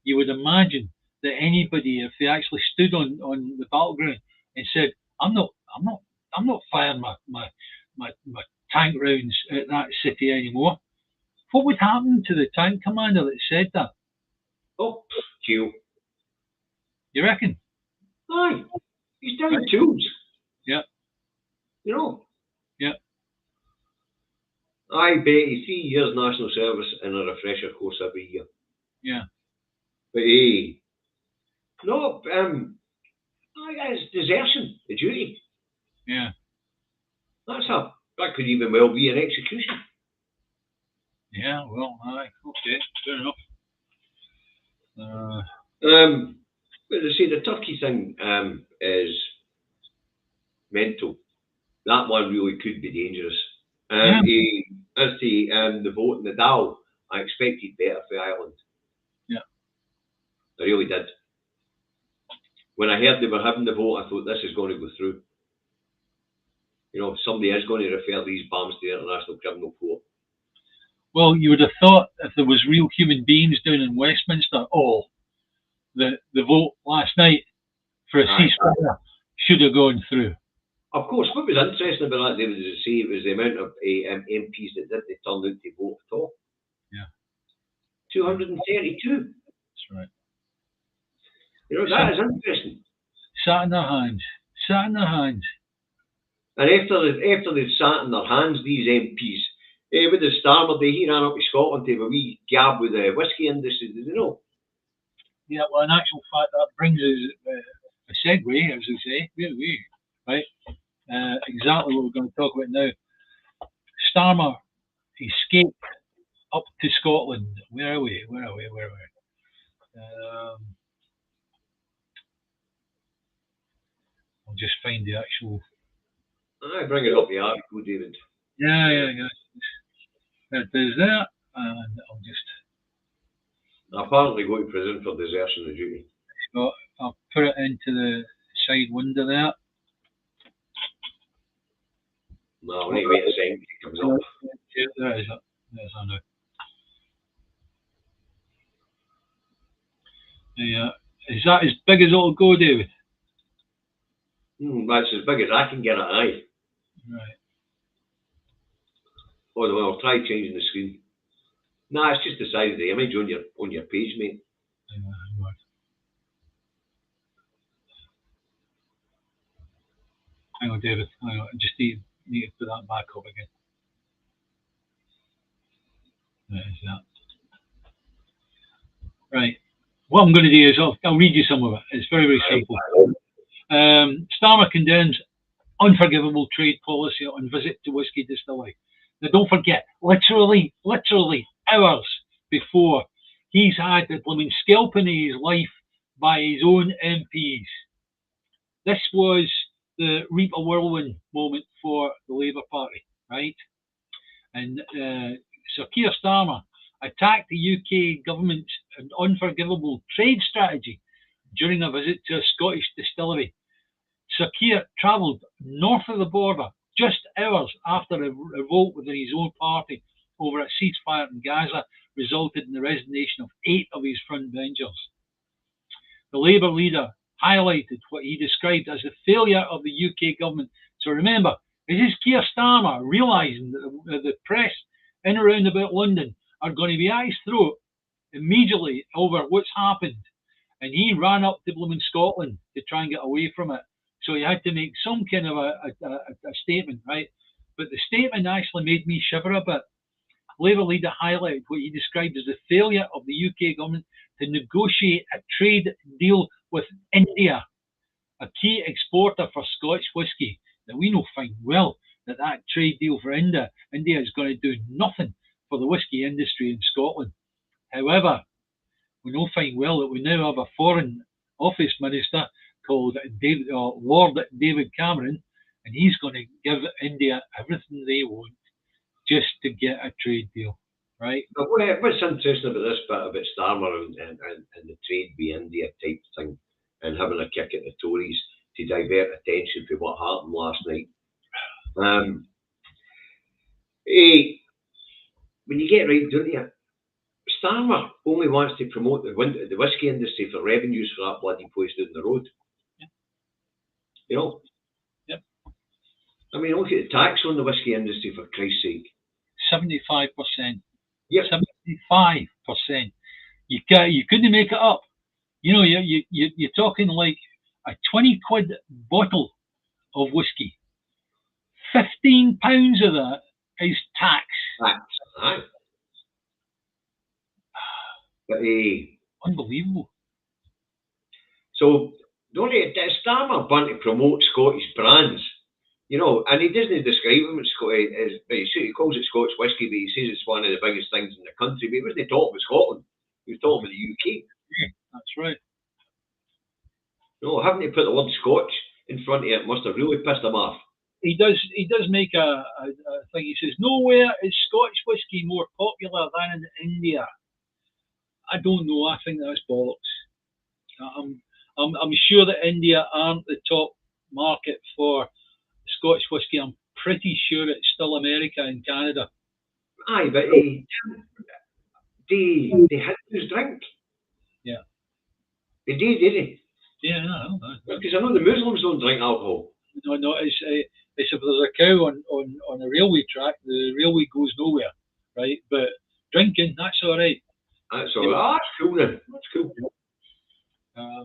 You would imagine that anybody, if they actually stood on the battleground and said, I'm not firing my tank rounds at that city anymore, what would happen to the tank commander that said that? Oh, kill. You reckon? Aye. He's doing tools. Yeah. You know? Yeah. I bet he's 3 years national service and a refresher course every year. Yeah. But no, it's desertion, the duty. Yeah. That could even well be an execution. Yeah, well, aye, okay, fair enough. But they say the Turkey thing is mental. That one really could be dangerous. As to the vote in the Dáil, I expected better for Ireland. Yeah. I really did. when I heard they were having the vote, I thought this is going to go through. You know, somebody is going to refer these bombs to the International Criminal Court. Well, you would have thought if there was real human beings down in Westminster, the vote last night for a ceasefire should have gone through. Of course, what was interesting about that, David, is to see it was the amount of MPs that didn't turn out to vote at all. Yeah. 232. That's right. You know, that is interesting. Sat in their hands. Sat in their hands. And after they'd sat in their hands, these MPs, with the Starmer Day, he ran up to Scotland to have a wee gab with the whisky industry, did you know? Yeah, well, in actual fact, that brings us a segue, as we say, really, right? Exactly what we're going to talk about now. Starmer escaped up to Scotland. Where are we? I'll just find the actual. I bring it up, the article, David. Yeah. There's that, and I'll just. Apparently going to prison for desertion of duty. So I'll put it into the side window there. No, we need to wait a second it comes up. Yeah, there is it. There's I know. Yeah. Is that as big as it'll go, David? That's as big as I can get it, aye. Right. Although I'll try changing the screen. Nah, it's just the size of the image on your page, mate. Right. Hang on, David. Hang on. I just need to put that back up again. There's that. Right. What I'm going to do is I'll read you some of it. It's very, very simple. Starmer condemns unforgivable trade policy on visit to whisky distillery. Now, don't forget, literally hours before, he's had the blooming scalping of his life by his own MPs. This was the reap a whirlwind moment for the Labour Party, right? And Sir Keir Starmer attacked the UK government's unforgivable trade strategy during a visit to a Scottish distillery. Sir Keir travelled north of the border just hours after a revolt within his own party over a ceasefire in Gaza resulted in the resignation of 8 of his frontbenchers. The Labour leader highlighted what he described as the failure of the UK government. So remember, this is Keir Starmer realising that the press in and around about London are going to be at his throat immediately over what's happened. And he ran up to blooming Scotland to try and get away from it. So he had to make some kind of a statement, right? But the statement actually made me shiver a bit. Labour leader highlighted what he described as the failure of the UK government to negotiate a trade deal with India, a key exporter for Scotch whisky. Now, we know fine well that trade deal for India is going to do nothing for the whisky industry in Scotland. However, we know fine well that we now have a Foreign Office Minister called Lord David Cameron, and he's going to give India everything they want just to get a trade deal, right? But what's interesting about this bit about Starmer and the trade with India type thing and having a kick at the Tories to divert attention from what happened last night. When you get right down to it, Starmer only wants to promote the whisky industry for revenues for that bloody place down the road. Yeah. You know? Yep. I mean, look at the tax on the whisky industry, for Christ's sake. 75%. Yep. 75%. You couldn't make it up. You know, you're talking like a 20 quid bottle of whiskey. £15 of that is tax. Tax, aye. But, unbelievable. So, Starmer want to promote Scottish brands, you know, and he doesn't describe them as Scottish, he calls it Scotch whisky, but he says it's one of the biggest things in the country. But he wasn't talking about Scotland, he was talking about the UK. Yeah, that's right. No, having to put the word Scotch in front of it must have really pissed him off. He does make a thing. He says, nowhere is Scotch whisky more popular than in India. I don't know. I think that's bollocks. I'm sure that India aren't the top market for Scotch whisky. I'm pretty sure it's still America and Canada. Aye, but they had to drink. Yeah. They did, didn't they? Yeah, no, Because I know the Muslims don't drink alcohol. no. It's if there's a cow on a railway track, the railway goes nowhere, right? But drinking, that's all right. That's all. Yeah. That's cool then. That's cool.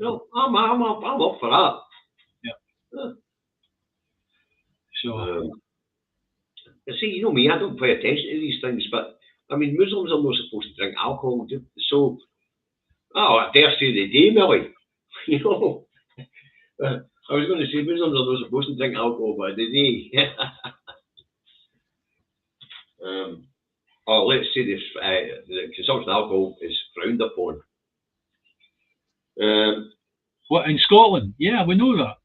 No, I'm up for that. Yeah. So. See, you know me, I don't pay attention to these things, but I mean, Muslims are not supposed to drink alcohol, so. Oh, I dare say they do, Millie. You know. I was going to say Muslims are not supposed to drink alcohol, but they do. Or let's say this: the consumption of alcohol is frowned upon. What, in Scotland? Yeah, we know that.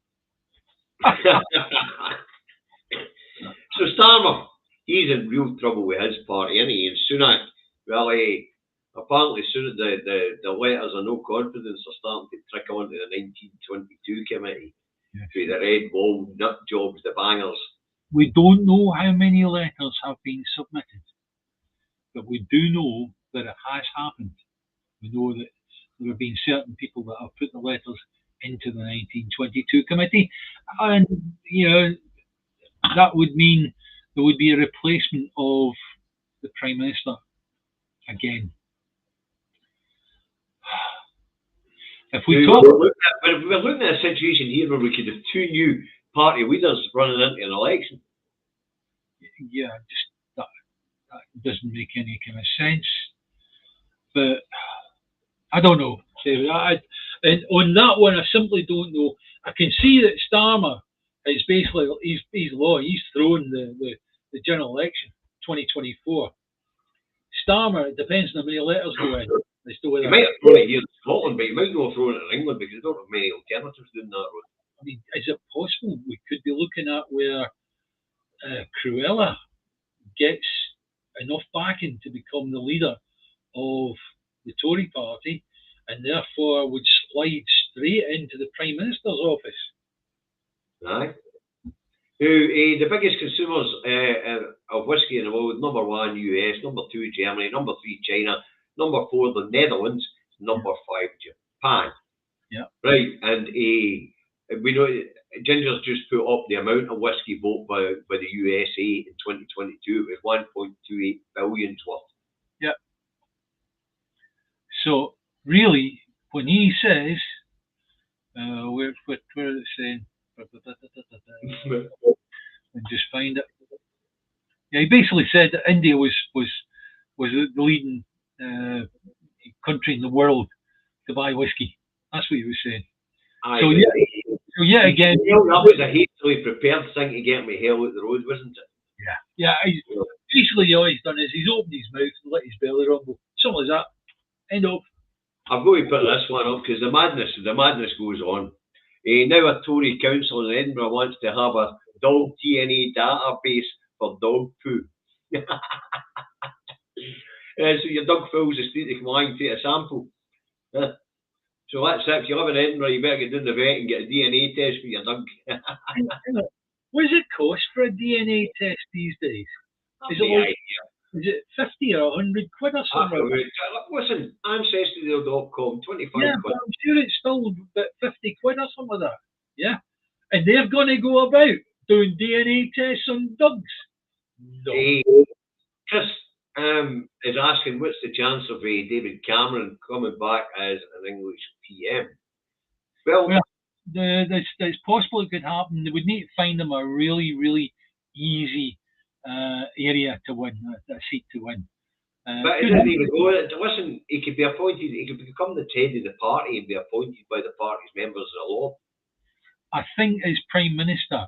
So Starmer, he's in real trouble with his party, isn't he? And Sunak, well, apparently soon the letters of no confidence are starting to trickle into the 1922 committee. Yes. With the red ball, nut jobs, the bangers. We don't know how many letters have been submitted, but we do know that it has happened. We know that there have been certain people that have put the letters into the 1922 committee, and you know that would mean there would be a replacement of the Prime Minister again. If we talk, we're looking at a situation here where we could have two new party leaders running into an election. Yeah, just that doesn't make any kind of sense. But I don't know, David. And on that one, I simply don't know. I can see that Starmer is basically he's thrown the general election 2024. Starmer, it depends on how many letters go in. You might have thrown it here in Scotland, but you might not have thrown it in England because they don't have many alternatives doing that road. I mean, is it possible we could be looking at where Cruella gets enough backing to become the leader of the Tory party and therefore would slide straight into the Prime Minister's office? Aye. The biggest consumers of whisky in the world: number 1, US; number 2, Germany; number 3, China; number 4, the Netherlands; number 5, Japan. Yeah. Right, and we know Ginger's just put up the amount of whisky bought by the USA in 2022. It was 1.28 billion worth. Yeah. So really, when he says, where is it saying? And just find it. Yeah, he basically said that India was the leading country in the world to buy whiskey. That's what he was saying. Aye, so yeah, again, that was a hastily prepared thing to get me hell out the road, wasn't it? Yeah. Basically, all he's done is he's opened his mouth and let his belly rumble. Something like that. End of. I've got to put this one up because the madness goes on. Now a Tory council in Edinburgh wants to have a dog DNA database for dog poo. So your dog fills the street, they come along and take a sample. So that's it. If you live in Edinburgh, you better get down to the vet and get a DNA test for your dog. What does it cost for a DNA test these days? Is it 50 or 100 quid or something? Listen, Ancestry.com, 25 quid. I'm sure it's still about 50 quid or something like that. Yeah. And they're going to go about doing DNA tests on dogs. No. Chris is asking, what's the chance of David Cameron coming back as an English PM? Well, it's possible it could happen. They would need to find them a really, really easy area to win, a seat to win. But it didn't even go. Listen, he could be appointed. He could become the head of the party and be appointed by the party's members of law. I think as Prime Minister,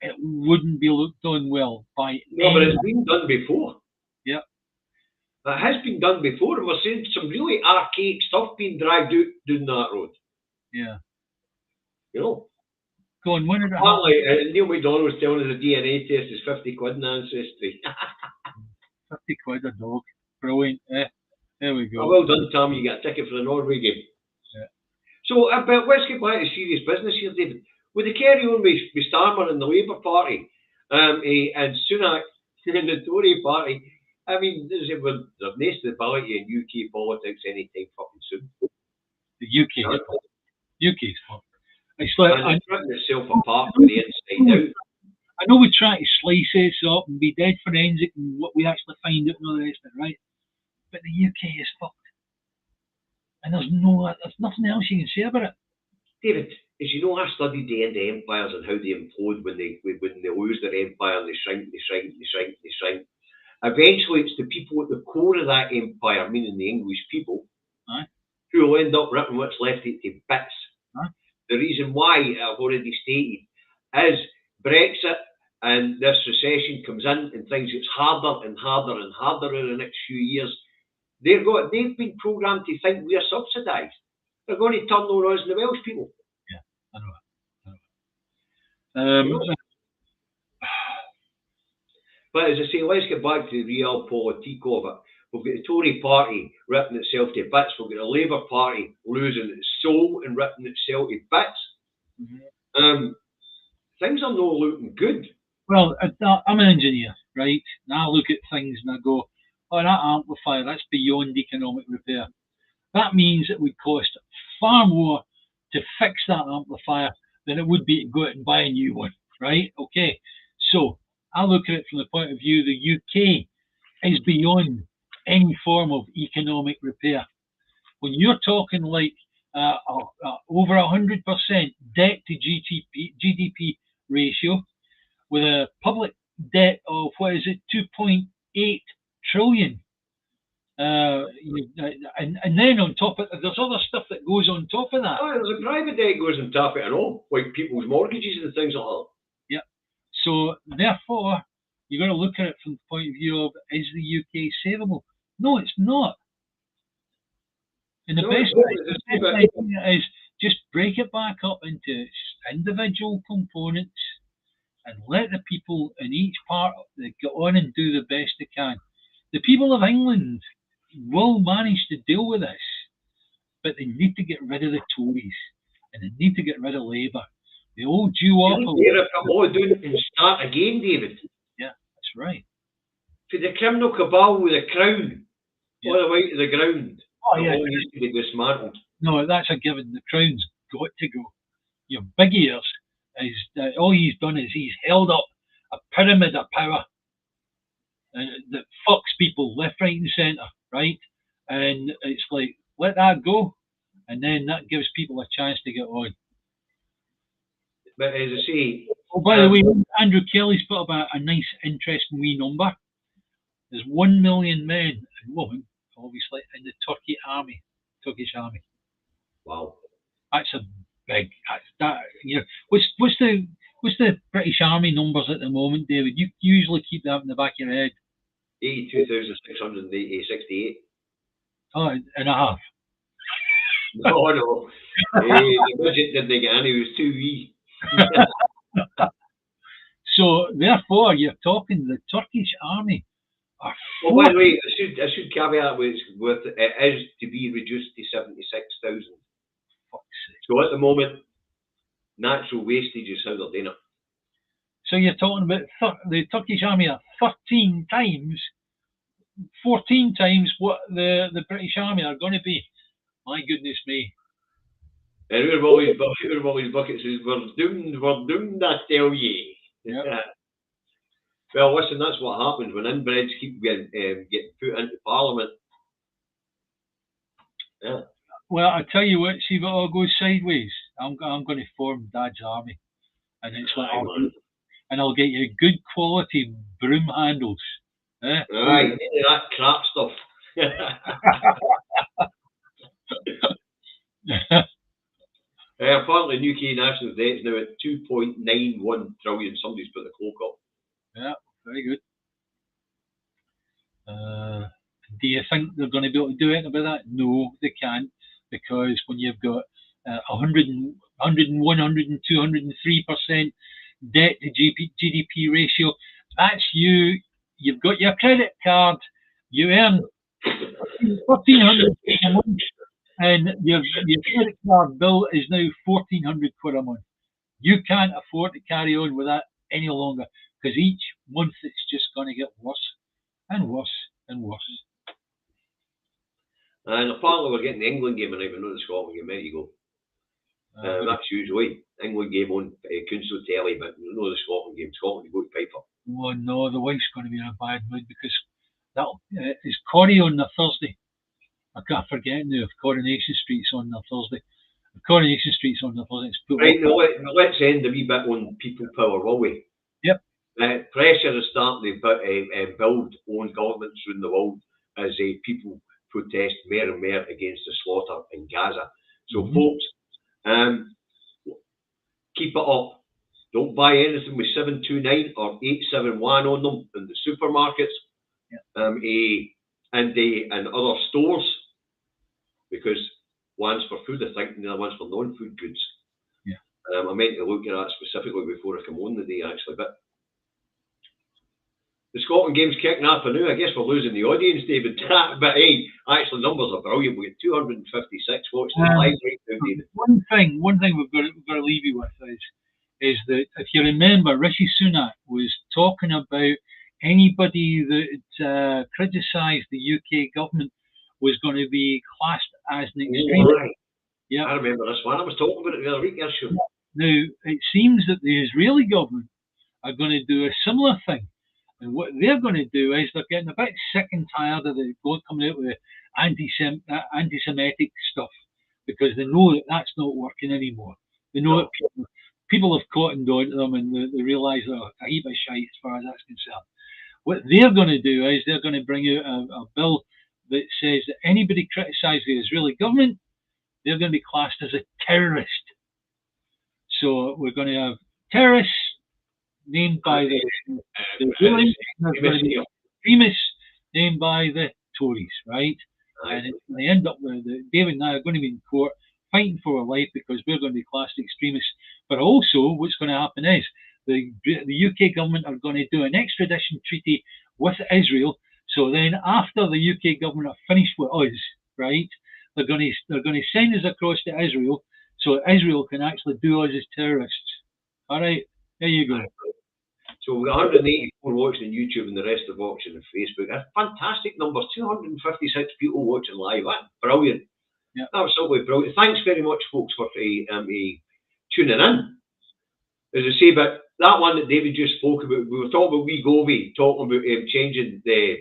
it wouldn't be looked on well by. No, but it's been done before. Yeah, it has been done before, and we're seeing some really archaic stuff being dragged out down that road. Yeah. You know. Go on, when did it happen? Neil McDonald was telling us a DNA test is 50 quid in Ancestry. 50 quid a dog. Brilliant. There we go. Oh, well done, Tom. You get a ticket for the Norway game. Yeah. So, but let's get back to serious business here, David. With the carry on with Starmer and the Labour Party, and Sunak and the Tory Party, I mean, there's no stability in UK politics anytime fucking soon. The UK's fucked. It's like, and it's ripping itself apart from the inside out. I know we try to slice this up and be dead forensic and what we actually find out and all the rest of it, right? But the UK is fucked. And there's nothing else you can say about it. David, as you know, I studied the end of empires and how they implode when they lose their empire and they shrink. Eventually, it's the people at the core of that empire, meaning the English people, who will end up ripping what's left to bits. The reason why, I've already stated, is Brexit and this recession comes in and things gets harder and harder and harder in the next few years. They've been programmed to think we're subsidised. They're going to turn on us and the Welsh people. Yeah, I know. But as I say, let's get back to the realpolitik of it. We've got the Tory party ripping itself to bits. We've got the Labour Party losing its soul and ripping itself to bits. Things are not looking good. Well, I'm an engineer, right? And I look at things and I go, oh, that amplifier, that's beyond economic repair. That means it would cost far more to fix that amplifier than it would be to go out and buy a new one, right? Okay, so I look at it from the point of view the UK is beyond any form of economic repair. When you're talking like over 100% debt to GDP ratio, with a public debt of, 2.8 trillion. And then on top of it, there's other stuff that goes on top of that. Oh, there's a private debt goes on top of it and all, like people's mortgages and things like that. Yeah. So therefore, you've got to look at it from the point of view of, is the UK savable? No, it's not. And the best idea is just break it back up into its individual components and let the people in each part get on and do the best they can. The people of England will manage to deal with this, but they need to get rid of the Tories and they need to get rid of Labour. The old duopoly. And start again, David. Yeah, that's right. For the criminal cabal with the crown, all the way to the ground. Oh, yeah. All needs to be dismantled. No, that's a given. The crown's got to go. Your big ears is all he's done is he's held up a pyramid of power that fucks people left, right, and centre, right? And it's like, let that go, and then that gives people a chance to get on. But as I say... Oh, by the way, Andrew Kelly's put up a nice, interesting wee number. There's 1 million men and women, obviously, in the Turkish army. Wow. That's a big... what's the British Army numbers at the moment, David? You usually keep that in the back of your head. 82,668. Oh, and a half. No. The budget didn't get any, it was too wee. So, therefore, you're talking the Turkish army are... Well, by the way, I should caveat with it is to be reduced to 76,000. So at the moment, natural wastage is how they're doing it. So you're talking about the Turkish army are 14 times what the British army are going to be. My goodness me. And we're always buckets says, we're doomed, I tell ye. Yeah. Well, listen, that's what happens when inbreds keep getting put into Parliament. Yeah. Well, I tell you what, see if it all goes sideways, I'm going to form Dad's army. And it's like, I'll get you good quality broom handles. Right, that crap stuff. Apparently, UK national debt is now at 2.91 trillion. Somebody's put the clock up. Yeah, very good. Do you think they're going to be able to do anything about that? No, they can't, because when you've got 100, 101, 102, 103% debt to GDP ratio, that's you. You've got your credit card. You earn 1,400 a month. And your credit card bill is now 1,400 quid a month. You can't afford to carry on with that any longer because each month it's just going to get worse and worse and worse. And apparently we're getting the England game tonight, but not the Scotland game. There you go. That's usually England game on council telly, but not the Scotland game. Scotland go to Piper. Oh no, the wife's going to be in a bad mood because that is Corrie on the Thursday. I can't forget now if Coronation Street's on the Thursday. If Coronation Street's on the Thursday. It's put right, now let's end a wee bit on people power, will we? Yep. Pressure is starting to build on governments around the world as people protest more and more against the slaughter in Gaza. So, folks, keep it up. Don't buy anything with 729 or 871 on them in the supermarkets and other stores, because one's for food, I think, and the other one's for non-food goods. Yeah. I meant to look at that specifically before I come on the day, actually, but the Scotland game's kicking off now. I guess we're losing the audience, David. But hey, actually, numbers are brilliant. We get 256 watching live right now, David. One thing we've got to leave you with is that if you remember, Rishi Sunak was talking about anybody that criticised the UK government was going to be classed as an extremist. Right. Yeah, I remember this one. I was talking about it the other week. Sure. Now, it seems that the Israeli government are going to do a similar thing. And what they're going to do is they're getting a bit sick and tired of the coming out with anti-Semitic stuff because they know that that's not working anymore. They know that people have cottoned on to them and they realise they're a heap of shite as far as that's concerned. What they're going to do is they're going to bring out a bill that says that anybody criticising the Israeli government, they're going to be classed as a terrorist. So we're going to have terrorists named by the Israelis, extremists named by the Tories, right? And it's going to end up with David and I are going to be in court fighting for our life because we're going to be classed extremists. But also, what's going to happen is the UK government are going to do an extradition treaty with Israel. So then, after the UK government are finished with us, right, they're going to send us across to Israel, so Israel can actually do us as terrorists. All right, there you go. So we've got 184 watching on YouTube and the rest of watching on Facebook. That's fantastic numbers. 256 people watching live. That's brilliant. Yeah. Absolutely brilliant. Thanks very much, folks, for tuning in. As I say, but that one that David just spoke about, we were talking about Wegovy, talking about changing the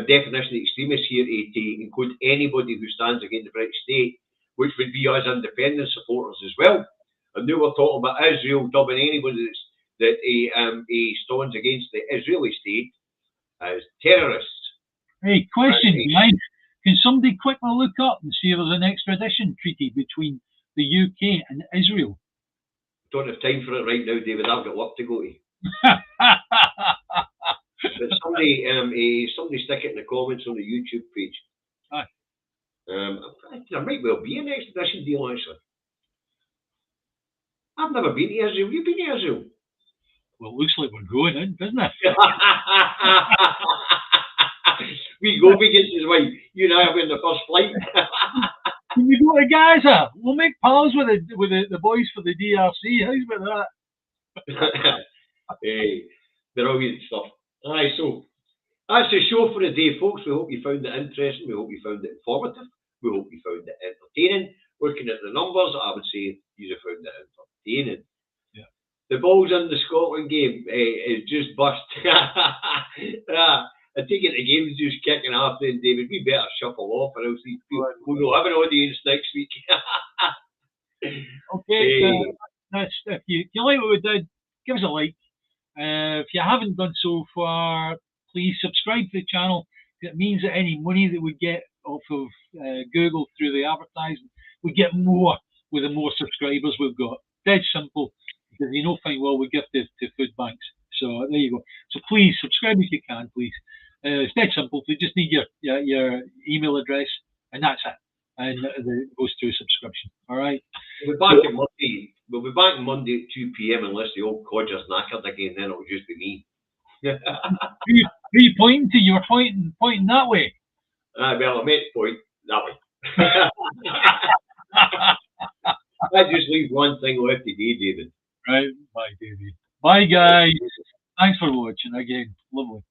definition of extremist here to include anybody who stands against the British state, which would be us independent supporters as well. And now we're talking about Israel dubbing anybody that stands against the Israeli state as terrorists. Hey, question, guys. Can somebody quickly look up and see if there's an extradition treaty between the UK and Israel? Don't have time for it right now, David. I've got work to go to. But somebody stick it in the comments on the YouTube page. Aye. There might well be an extradition deal, actually. I've never been to Israel. You've been to Israel? Well, it looks like we're going in, doesn't it? Wegovy gets his wife. You and I are in the first flight. Can we go to Gaza? We'll make pals with the boys for the DRC. How's about that? Hey, brilliant stuff. Aye, so that's the show for the day, folks. We hope you found it interesting. We hope you found it informative. We hope you found it entertaining. Looking at the numbers, I would say you have found it entertaining. Yeah. The balls in the Scotland game is just bust. I take it the game's just kicking off then, David. We better shuffle off or else these people will have an audience next week. Okay, that's if you like what we did, give us a like. If you haven't done so far, please subscribe to the channel. It means that any money that we get off of Google through the advertising, we get more with the more subscribers we've got. Dead simple, because you know fine well we give to food banks. So there you go. So please subscribe if you can, please. It's dead simple. We just need your email address, and that's it. And it goes through subscription. All right. We'll be back on Monday. We'll be back on Monday at 2 p.m. unless the old codger's knackered again. Then it'll just be me. Who you pointing to? You were pointing that way. Well, I meant to point that way. That just leaves one thing left to do, David. Right, bye, Davey. Bye, guys. Thanks for watching again. Lovely.